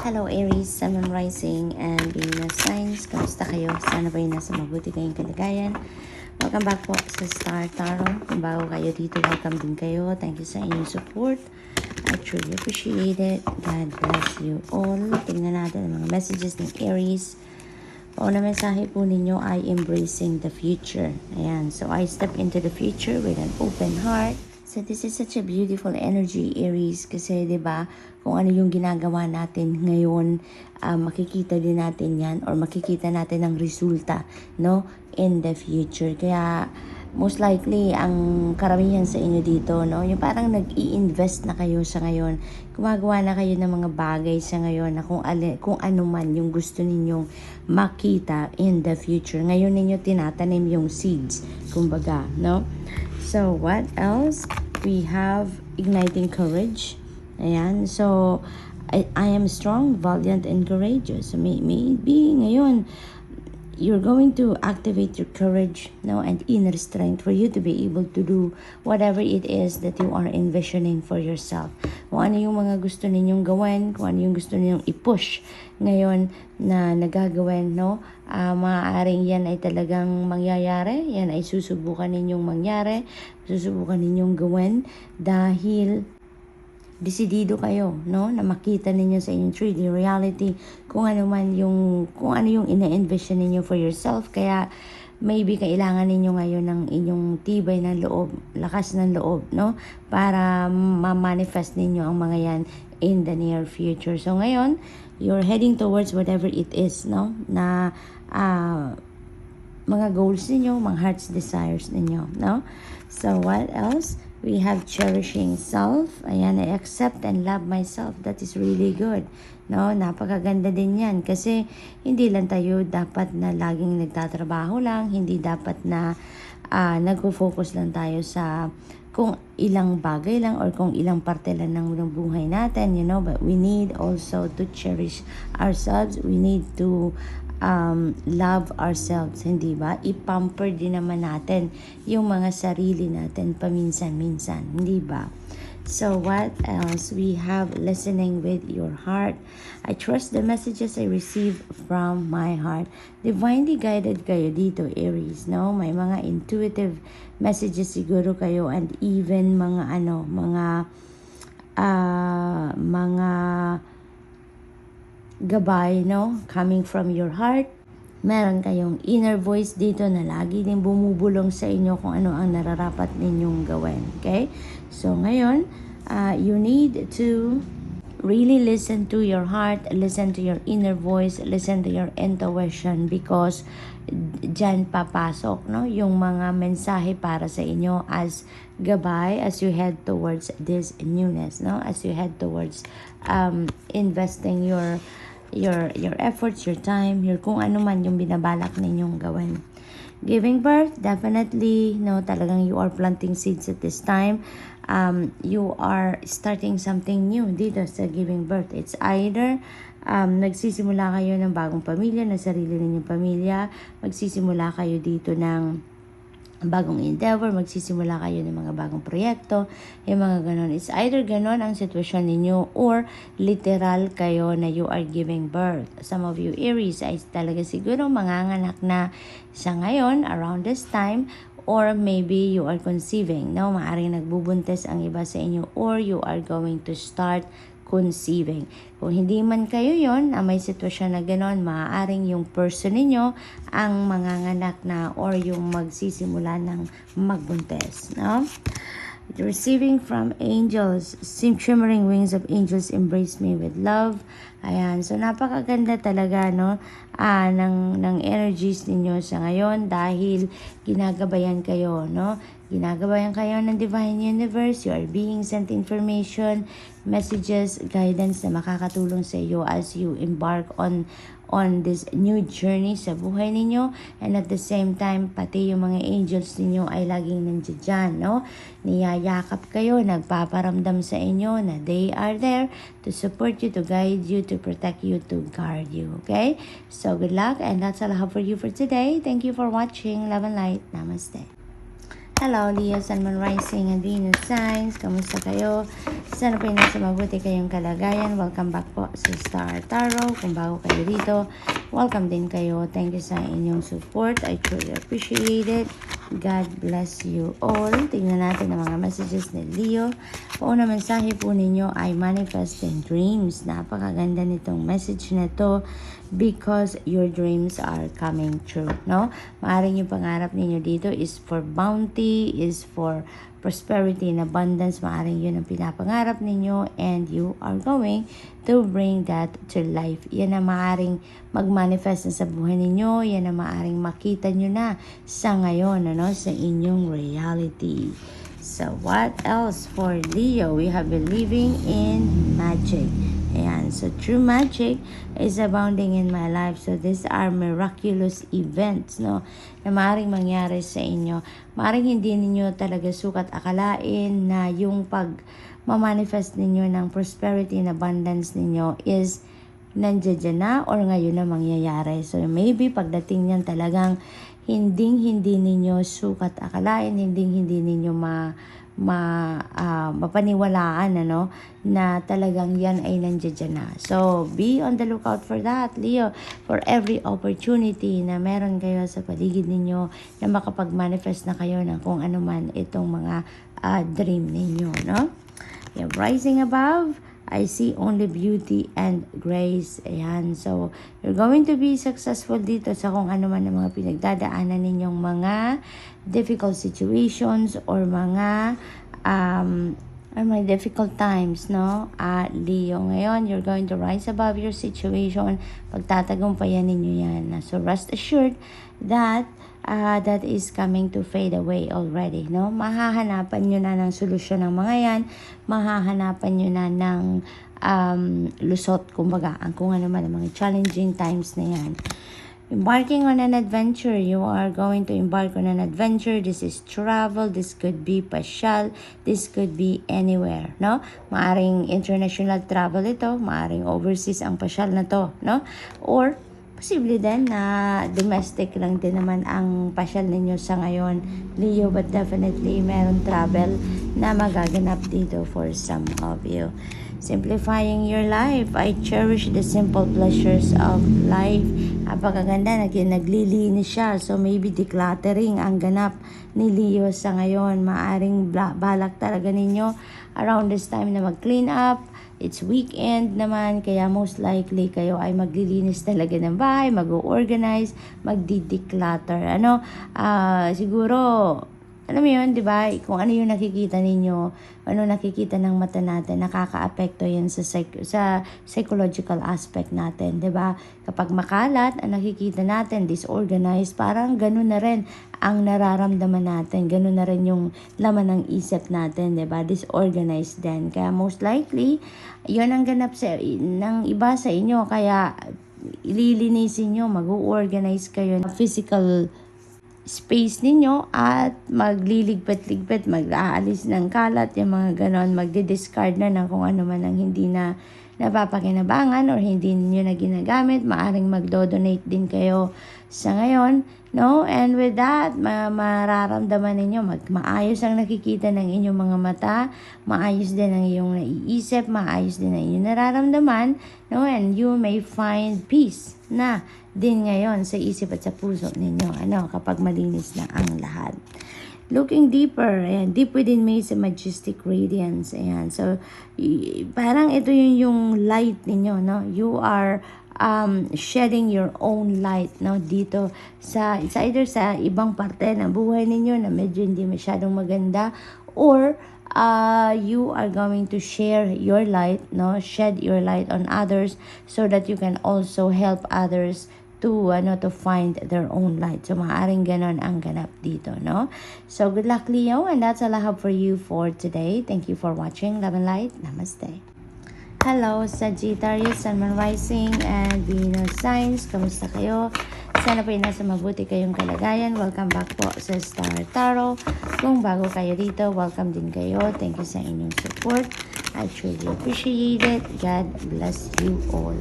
Hello Aries, Sun, Moon, Rising, and Venus signs. Kamusta kayo? Sana ba nasa mabuti kayong kalagayan? Welcome back po sa Star Tarot. Kung bago kayo dito, welcome din kayo. Thank you sa inyong support. I truly appreciate it. God bless you all. Tingnan natin ang mga messages ng Aries. Pauna mensahe po ninyo ay embracing the future. Ayan. So I step into the future with an open heart. So this is such a beautiful energy, Aries, kasi 'di ba, kung ano yung ginagawa natin ngayon, makikita din natin 'yan or makikita natin ang resulta, no, in the future. Kaya most likely ang karamihan sa inyo dito, no, yung parang nag-i-invest na kayo sa ngayon. Gumagawa na kayo ng mga bagay sa ngayon na kung ano man yung gusto ninyong makita in the future. Ngayon ninyo tinatanim yung seeds, kumbaga, no? So, what else? We have igniting courage. Ayan. So, I am strong, valiant, and courageous. So, maybe ngayon, you're going to activate your courage, no, and inner strength for you to be able to do whatever it is that you are envisioning for yourself. Kung ano yung mga gusto ninyong gawin, kung ano yung gusto ninyong i-push ngayon na nagagawin, no, maaaring yan ay talagang mangyayari, yan ay susubukan ninyong mangyari, susubukan ninyong gawin dahil desidido kayo, no, na makita ninyo sa inyong 3D reality kung ano yung ina-envision ninyo for yourself. Kaya maybe kailangan ninyo ngayon ng inyong tibay ng loob, lakas ng loob, no, para ma-manifest ninyo ang mga yan in the near future. So ngayon, you're heading towards whatever it is, no, na mga goals ninyo, mga heart's desires ninyo, no. So what else? We have cherishing self. Ayan, I accept and love myself. That is really good. No, napakaganda din yan. Kasi hindi lang tayo dapat na laging nagtatrabaho lang. Hindi dapat na nagpo-focus lang tayo sa kung ilang bagay lang or kung ilang parte lang ng buhay natin, you know. But we need also to cherish ourselves. We need to love ourselves, hindi ba? I-pamper din naman natin yung mga sarili natin paminsan-minsan, hindi ba? So what else? We have listening with your heart. I trust the messages I receive from my heart. Divinely guided kayo dito, Aries, no? May mga intuitive messages siguro kayo, and even mga mga gabay, no, coming from your heart. Meron kayong inner voice dito na lagi din bumubulong sa inyo kung ano ang nararapat ninyong gawin. Okay? So ngayon, you need to really listen to your heart, listen to your inner voice, listen to your intuition, because dyan papasok, no, yung mga mensahe para sa inyo as gabay as you head towards this newness, no, as you head towards investing your efforts, your time, your kung ano man yung binabalak ninyong gawin. Giving birth, definitely, no, talagang you are planting seeds at this time. You are starting something new dito sa giving birth. It's either nagsisimula kayo ng bagong pamilya, ng sarili ninyong pamilya, magsisimula kayo dito ng bagong endeavor, magsisimula kayo ng mga bagong proyekto, yung mga ganon. It's either ganon ang sitwasyon ninyo or literal kayo na you are giving birth. Some of you Aries ay talaga siguro manganganak na sa ngayon, around this time, or maybe you are conceiving, no? Maaring nagbubuntis ang iba sa inyo, or you are going to start conceiving. Kung hindi man kayo yon, may sitwasyon na gano'n, maaaring yung person ninyo ang manganganak na or yung magsisimula ng magbuntis, no? Receiving from angels, shimmering wings of angels embrace me with love. Ayan, so napakaganda talaga, no, ng energies ninyo sa ngayon dahil ginagabayan kayo, no? Ginagabayan kayo ng Divine Universe. You are being sent information, messages, guidance na makakatulong sa iyo as you embark on this new journey sa buhay ninyo. And at the same time, pati yung mga angels ninyo ay laging nandiyan dyan, no? Niyayakap kayo, nagpaparamdam sa inyo na they are there to support you, to guide you, to protect you, to guard you. Okay? So good luck, and that's all I have for you for today. Thank you for watching. Love and light. Namaste. Hello, Leo, Sun, Moon, Rising, and Venus signs. Kamusta kayo? Sana po nasa mabuti kayong kalagayan. Welcome back po sa Star Tarot. Kung bago kayo dito, welcome din kayo. Thank you sa inyong support. I truly appreciate it. God bless you all. Tingnan natin ang mga messages ni Leo. Una mensahe po ninyo ay manifesting dreams. Napakaganda nitong message na to because your dreams are coming true, no? Maaring yung pangarap ninyo dito is for bounty, is for prosperity and abundance. Maaring yun ang pinapangarap ninyo and you are going to bring that to life. Yan ang maaring mag-manifest na sa buhay ninyo. Yan ang maaring makita nyo na sa ngayon, ano, sa inyong reality. So, what else for Leo? We have been living in magic. Ayan. So, true magic is abounding in my life. So, these are miraculous events, no? Na maaaring mangyari sa inyo. Maaaring hindi ninyo talaga sukat akalain na yung pag-manifest ninyo ng prosperity and abundance ninyo is nandiyan na or ngayon na mangyayari. So, maybe pagdating niyan talagang hindi ninyo sukat akalain, hindi ninyo mapaniwalaan, ano, na talagang yan ay nandiyan na. So, be on the lookout for that, Leo, for every opportunity na meron kayo sa paligid ninyo na makapag-manifest na kayo ng kung ano man itong mga dream ninyo, no? Yeah, rising above, I see only beauty and grace. Ayan. So, you're going to be successful dito sa kung ano man ang mga pinagdadaanan ninyong mga difficult situations or mga difficult times, no? Leo, ngayon, you're going to rise above your situation. Pagtatagumpayan ninyo yan. So, rest assured that that is coming to fade away already, no? Mahahanapan nyo na ng solusyon ng mga yan. Mahahanapan nyo na ng lusot, kumbaga, kung ano man ang mga challenging times na yan. Embarking on an adventure. You are going to embark on an adventure. This is travel. This could be pasyal. This could be anywhere, no? Maaring international travel ito. Maaring overseas ang pasyal na to, no? Or posible din na domestic lang din naman ang pasyal ninyo sa ngayon, Leo, but definitely meron travel na magaganap dito for some of you. Simplifying your life. I cherish the simple pleasures of life. Napakaganda, naglilinis siya. So maybe decluttering ang ganap ni Leo sa ngayon. Maaring balak talaga ninyo around this time na mag-clean up. It's weekend naman, kaya most likely kayo ay maglilinis talaga ng bahay, mag-organize, magdi-declutter. Siguro, alam mo yun, di ba? Kung ano yung nakikita ninyo, ano nakikita ng mata natin, nakaka-apekto yan sa psychological aspect natin, di ba? Kapag makalat, ang nakikita natin, disorganized, parang ganun na rin ang nararamdaman natin. Ganun na rin yung laman ng isip natin, di ba? Disorganized din. Kaya most likely, yun ang ganap ng iba sa inyo. Kaya ililinisin nyo, mag-organize kayo ng physical space ninyo at magliligpit-ligpit, mag-aalis ng kalat, yung mga ganon, magdi-discard na ng kung ano man ang hindi na napapakinabangan or hindi niyo na ginagamit. Maaring magdo-donate din kayo sa ngayon, no? And with that, mararamdaman ninyo, maayos ang nakikita ng inyong mga mata, maayos din ang iyong naiisip, maayos din ang inyong nararamdaman, no? And you may find peace na din ngayon sa isip at sa puso ninyo, kapag malinis na ang lahat. Looking deeper, ayan, deep within me is a majestic radiance, ayan. So, parang ito yung light ninyo, no? You are shedding your own light, no? Dito sa either sa ibang parte ng buhay ninyo na medyo hindi masyadong maganda, or you are going to share your light, no? Shed your light on others so that you can also help others to find their own light. So, maaaring ganon ang ganap dito, no? So, good luck, Leo, and that's all I have for you for today. Thank you for watching. Love and light. Namaste. Hello, Sagittarius, Sun, Moon, Rising, and Venus signs. Kamusta kayo? Sana po nasa mabuti kayong kalagayan. Welcome back po sa Star Tarot. Kung bago kayo dito, welcome din kayo. Thank you sa inyong support. I truly appreciate it. God bless you all.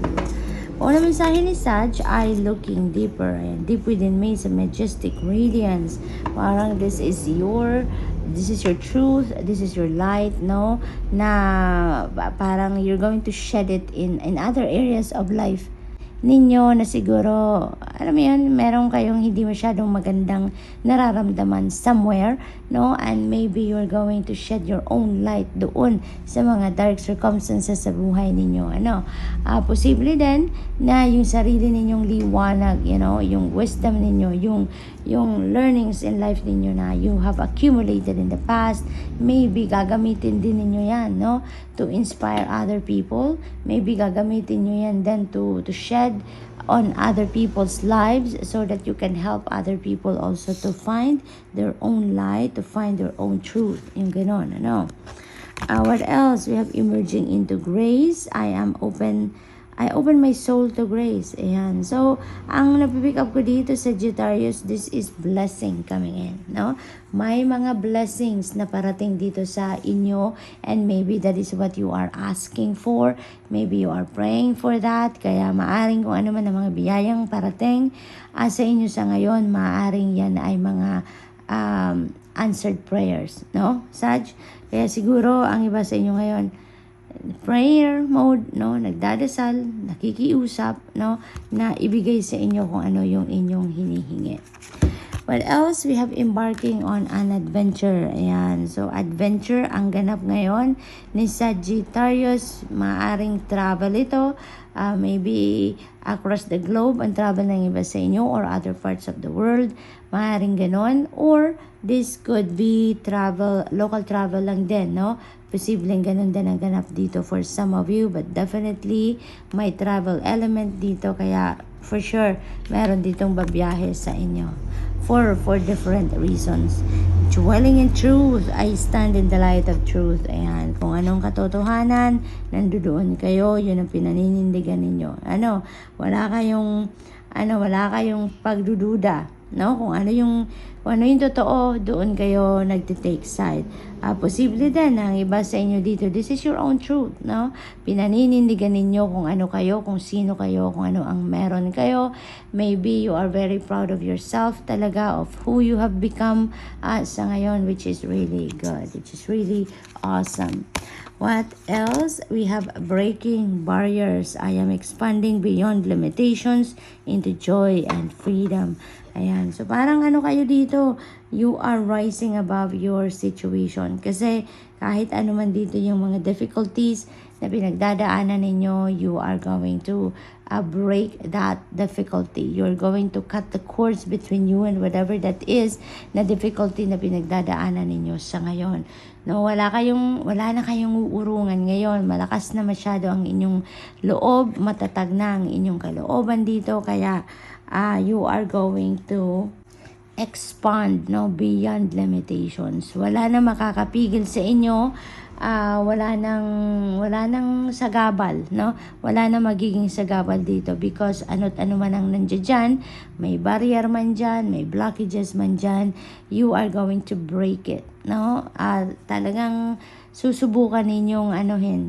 Una mensahe ni Sag ay looking deeper. Ayan, deep within me is a majestic radiance. Parang this is your truth, this is your light, no? Na parang you're going to shed it in other areas of life ninyo na siguro, alam mo yun, meron kayong hindi masyadong magandang nararamdaman somewhere, no? And maybe you're going to shed your own light doon sa mga dark circumstances sa buhay ninyo, ano? Posible din na yung sarili ninyong liwanag, you know, yung wisdom ninyo, yung learnings in life ninyo na you have accumulated in the past, maybe gagamitin din ninyo yan, no? To inspire other people. Maybe gagamitin nyo yan then to shed on other people's lives so that you can help other people also to find their own light, to find their own truth. Yung ganon, ano? What else? We have emerging into grace. I open my soul to grace. Ayan. So, ang napipick up ko dito sa Sagittarius, this is blessing coming in, no? May mga blessings na parating dito sa inyo and maybe that is what you are asking for. Maybe you are praying for that. Kaya maaring kung ano man ang mga biyayang parating sa inyo sa ngayon, maaring yan ay mga answered prayers, no? Sag? Kaya siguro ang iba sa inyo ngayon, prayer mode, no, nagdadasal, nakikiusap, no, na ibigay sa inyo kung ano yung inyong hinihingi. What else? We have embarking on an adventure. Ayan. So, adventure ang ganap ngayon ni Sagittarius. Maaring travel ito. Maybe across the globe ang travel ng iba sa inyo or other parts of the world. Maaring ganon. Or this could be travel, local travel lang din, no? Posibleng ganun din ang ganap dito for some of you. But definitely, may travel element dito. Kaya, for sure, meron ditong babiyahe sa inyo. For different reasons. Dwelling in truth, I stand in the light of truth. Ayan, kung anong katotohanan, nandoon kayo, yun ang pinaninindigan ninyo. Wala kayong pagdududa, no? Kung ano yung totoo, doon kayo nagtitake side. Posible din ang iba sa inyo dito, this is your own truth, no? Pinaninindigan ninyo kung ano kayo, kung sino kayo, kung ano ang meron kayo. Maybe you are very proud of yourself talaga, of who you have become sa ngayon, which is really good, which is really awesome. What else? We have breaking barriers. I am expanding beyond limitations into joy and freedom. Ayan. So, parang kayo dito, you are rising above your situation. Kasi, kahit ano man dito yung mga difficulties na pinagdadaanan ninyo, you are going to break that difficulty. You're going to cut the cords between you and whatever that is na difficulty na pinagdadaanan ninyo sa ngayon. No, wala na kayong uurungan ngayon. Malakas na masyado ang inyong loob, matatag na ang inyong kalooban dito. Kaya you are going to expand, no, beyond limitations. Wala na makakapigil sa inyo. Wala nang sagabal, no? Wala na magiging sagabal dito because ano't ano man ang nandiyan dyan, may barrier man dyan, may blockages man dyan, you are going to break it, no? Talagang susubukan ninyong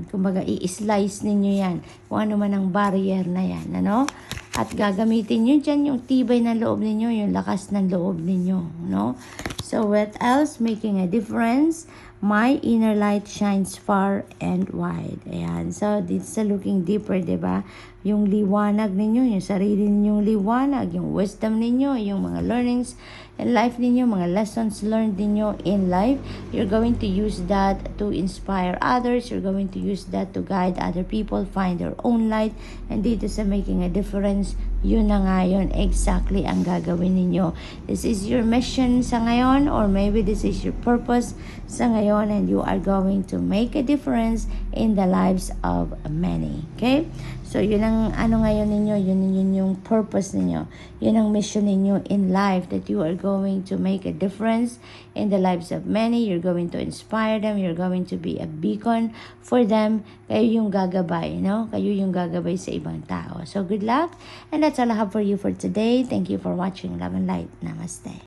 kumbaga i-slice ninyo yan, kung ano man ang barrier na yan, ano? At gagamitin nyo dyan yung tibay ng loob ninyo, yung lakas ng loob ninyo, no? So, what else? Making a difference. My inner light shines far and wide. Ayan. So, dito sa looking deeper, diba? Yung liwanag ninyo, yung sarili ninyong liwanag, yung wisdom ninyo, yung mga learnings in life ninyo, mga lessons learned ninyo in life, you're going to use that to inspire others. You're going to use that to guide other people, find their own light. And dito sa making a difference, yun na nga yun, exactly ang gagawin ninyo. This is your mission sa ngayon, or maybe this is your purpose sa ngayon, and you are going to make a difference in the lives of many. Okay? So, yun ang ngayon ninyo, yun yung purpose ninyo. Yun ang mission ninyo in life, that you are going to make a difference in the lives of many. You're going to inspire them. You're going to be a beacon for them. Kayo yung gagabay, no? Kayo yung gagabay sa ibang tao. So, good luck. And that's all I have for you for today. Thank you for watching Love and Light. Namaste.